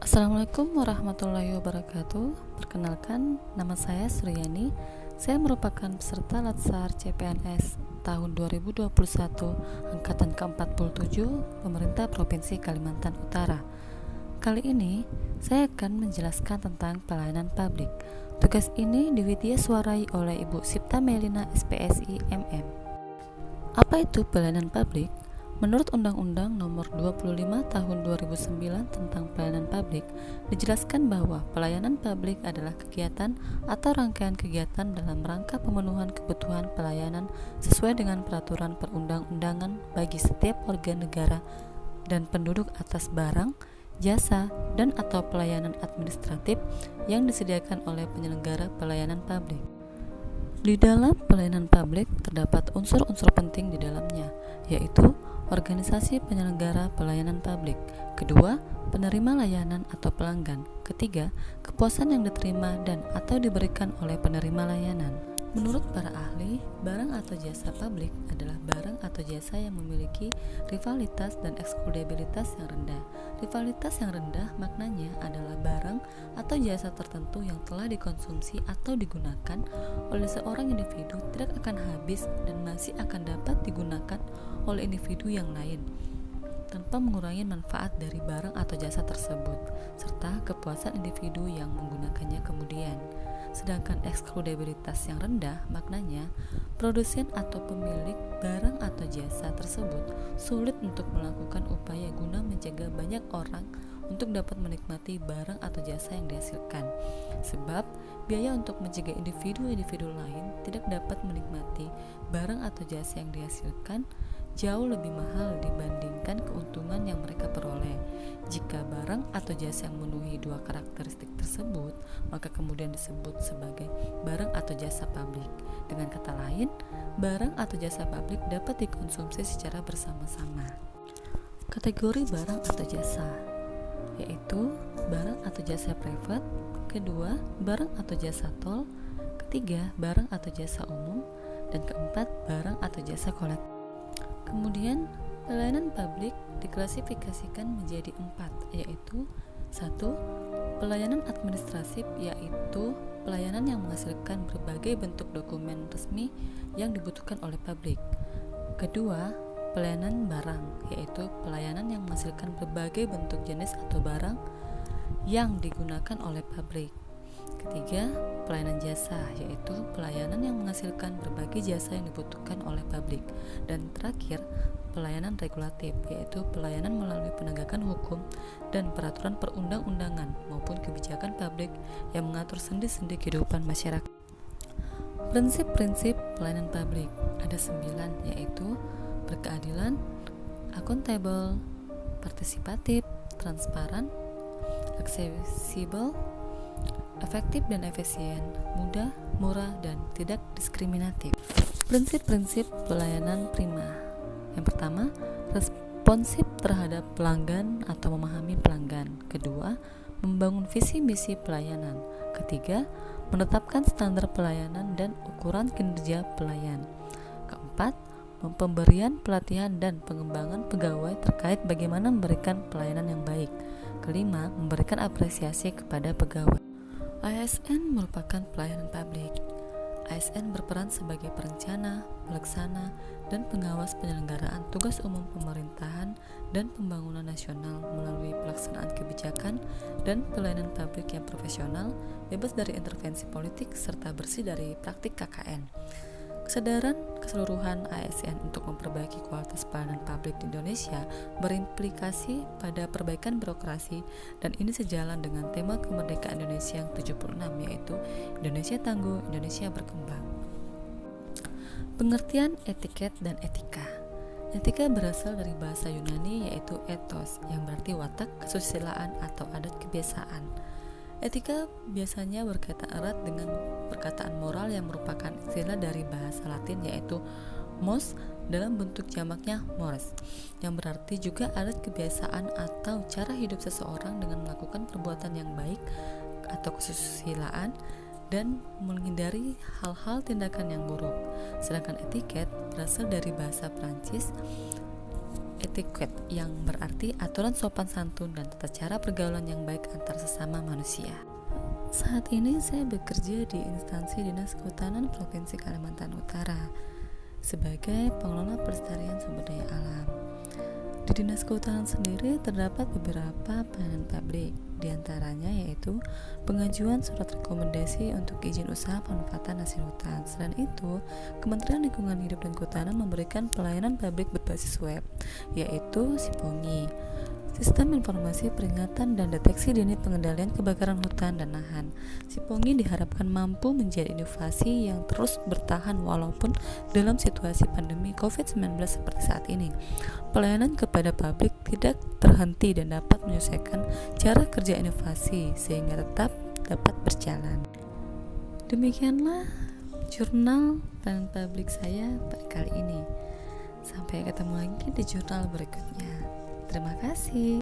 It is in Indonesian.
Assalamualaikum warahmatullahi wabarakatuh. Perkenalkan, nama saya Suryani. Saya merupakan peserta Latsar CPNS tahun 2021 angkatan ke-47 Pemerintah Provinsi Kalimantan Utara. Kali ini saya akan menjelaskan tentang pelayanan publik. Tugas ini diwidyasuarai oleh Ibu Sipta Melina SPSI MM. Apa itu pelayanan publik? Menurut Undang-Undang Nomor 25 Tahun 2009 tentang Pelayanan Publik, dijelaskan bahwa pelayanan publik adalah kegiatan atau rangkaian kegiatan dalam rangka pemenuhan kebutuhan pelayanan sesuai dengan peraturan perundang-undangan bagi setiap warga negara dan penduduk atas barang, jasa, dan atau pelayanan administratif yang disediakan oleh penyelenggara pelayanan publik. Di dalam pelayanan publik terdapat unsur-unsur penting di dalamnya, yaitu organisasi penyelenggara pelayanan publik. Kedua, penerima layanan atau pelanggan. Ketiga, kepuasan yang diterima dan atau diberikan oleh penerima layanan. Menurut para ahli, barang atau jasa publik adalah barang atau jasa yang memiliki rivalitas dan ekskludibilitas yang rendah. Rivalitas yang rendah maknanya adalah barang atau jasa tertentu yang telah dikonsumsi atau digunakan oleh seorang individu tidak akan habis dan masih akan dapat digunakan oleh individu yang lain tanpa mengurangi manfaat dari barang atau jasa tersebut, serta kepuasan individu yang menggunakannya kemudian. Sedangkan ekskludibilitas yang rendah maknanya produsen atau pemilik barang atau jasa tersebut sulit untuk melakukan upaya guna mencegah banyak orang untuk dapat menikmati barang atau jasa yang dihasilkan, sebab biaya untuk mencegah individu-individu lain tidak dapat menikmati barang atau jasa yang dihasilkan jauh lebih mahal dibandingkan keuntungan yang mereka peroleh. Jika barang atau jasa yang memenuhi dua karakteristik tersebut, maka kemudian disebut sebagai barang atau jasa publik. Dengan kata lain, barang atau jasa publik dapat dikonsumsi secara bersama-sama. Kategori barang atau jasa, yaitu barang atau jasa private, kedua, barang atau jasa tol, ketiga, barang atau jasa umum, dan keempat, barang atau jasa kolektif. Kemudian, pelayanan publik diklasifikasikan menjadi 4, yaitu 1. Pelayanan administratif, yaitu pelayanan yang menghasilkan berbagai bentuk dokumen resmi yang dibutuhkan oleh publik. Kedua, pelayanan barang, yaitu pelayanan yang menghasilkan berbagai bentuk jenis atau barang yang digunakan oleh publik. Ketiga, pelayanan jasa, yaitu pelayanan yang menghasilkan berbagai jasa yang dibutuhkan oleh publik. Dan terakhir, pelayanan regulatif, yaitu pelayanan melalui penegakan hukum dan peraturan perundang-undangan maupun kebijakan publik yang mengatur sendi-sendi kehidupan masyarakat. Prinsip-prinsip pelayanan publik ada 9, yaitu berkeadilan, akuntabel, partisipatif, transparan, aksesibel, efektif dan efisien, mudah, murah, dan tidak diskriminatif. Prinsip-prinsip pelayanan prima. Yang pertama, responsif terhadap pelanggan atau memahami pelanggan. Kedua, membangun visi misi pelayanan. Ketiga, menetapkan standar pelayanan dan ukuran kinerja pelayan. Keempat, pemberian pelatihan dan pengembangan pegawai terkait bagaimana memberikan pelayanan yang baik. Kelima, memberikan apresiasi kepada pegawai. ASN merupakan pelayanan publik. ASN berperan sebagai perencana, pelaksana, dan pengawas penyelenggaraan tugas umum pemerintahan dan pembangunan nasional melalui pelaksanaan kebijakan dan pelayanan publik yang profesional, bebas dari intervensi politik, serta bersih dari praktik KKN. Kesadaran keseluruhan ASN untuk memperbaiki kualitas pelayanan publik di Indonesia berimplikasi pada perbaikan birokrasi, dan ini sejalan dengan tema kemerdekaan Indonesia yang 76, yaitu Indonesia Tangguh, Indonesia Berkembang. Pengertian etiket dan etika. Etika berasal dari bahasa Yunani, yaitu ethos, yang berarti watak, kesusilaan, atau adat kebiasaan. Etika biasanya berkaitan erat dengan perkataan moral yang merupakan istilah dari bahasa Latin, yaitu mos dalam bentuk jamaknya mores, yang berarti juga adat kebiasaan atau cara hidup seseorang dengan melakukan perbuatan yang baik atau kesusilaan dan menghindari hal-hal tindakan yang buruk. Sedangkan etiket berasal dari bahasa Prancis etiquette yang berarti aturan sopan santun dan tata cara pergaulan yang baik antar sesama manusia. Saat ini saya bekerja di instansi Dinas Kehutanan Provinsi Kalimantan Utara sebagai pengelola pelestarian sumber daya alam. Di Dinas Kehutanan sendiri terdapat beberapa pelayanan publik, diantaranya yaitu pengajuan surat rekomendasi untuk izin usaha pemanfaatan hasil hutan. Selain itu, Kementerian Lingkungan Hidup dan Kehutanan memberikan pelayanan publik berbasis web, yaitu Sipongi, Sistem Informasi Peringatan dan Deteksi Dini Pengendalian Kebakaran Hutan dan Lahan. Sipongi diharapkan mampu menjadi inovasi yang terus bertahan walaupun dalam situasi pandemi COVID-19 seperti saat ini. Pelayanan kepada publik tidak terhenti dan dapat menyelesaikan cara kerja inovasi sehingga tetap dapat berjalan. Demikianlah jurnal pelayanan publik saya pada kali ini. Sampai ketemu lagi di jurnal berikutnya. Terima kasih.